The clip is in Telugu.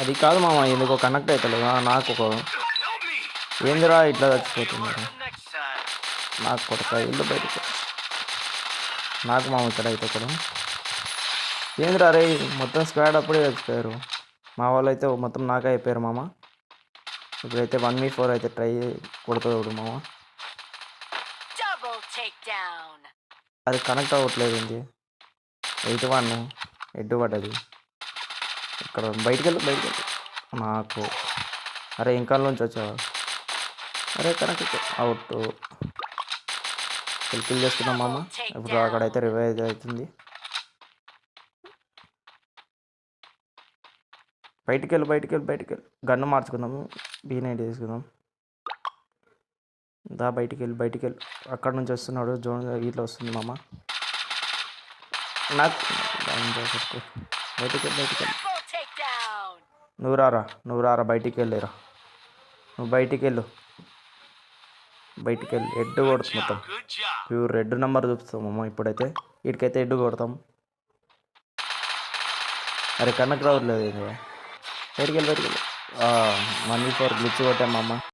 అది కాదు మామ, ఎందుకో కనెక్ట్ అవుతలేదు నాకు ఒక ఏందిరా ఇట్లా చచ్చిపోతున్నారు. నాకు కొడక ఇల్లు బయటకు నాకు మామ ఇక్కడ అయితే కూడా ఏందిరా రే, మొత్తం స్క్వాడ్ అప్పుడే చచ్చిపోయారు. మా వాళ్ళు అయితే మొత్తం నాకే అయిపోయారు మామ. ఇప్పుడైతే 1v4 అయితే ట్రై కొడుతుంది మామ. అది కనెక్ట్ అవ్వట్లేదు ఏంటి. 81 హెడ్ పడ్డది. ఇక్కడ బయటికి వెళ్ళి నాకు. అరే ఇంకా నుంచి వచ్చావా? అరే కనెక్ట్ అవుట్. కిల్ చేస్తున్నాం మామ. ఇప్పుడు అక్కడైతే రివైజ్ అవుతుంది. బయటికి వెళ్ళి గన్ను మార్చుకుందాము. B90 తీసుకుందాం. దా బయటికి వెళ్ళి అక్కడ నుంచి వస్తున్నాడు. జోన్ ఇట్లా వస్తుంది మామ. నాకు బయటికి వెళ్ళి నువ్వు రారా బయటికి వెళ్ళిరా. నువ్వు బయటికి వెళ్ళు హెడ్ కొడుతుంది మొత్తం. ప్యూర్ రెడ్ నెంబర్ చూపిస్తాం అమ్మ. ఇప్పుడైతే వీటికైతే హెడ్ కొడతాం. అరే కనెక్ట్ రావట్లేదు. బయటికి వెళ్ళి 1v4 గ్లిచ్ కొట్టామమ్మ.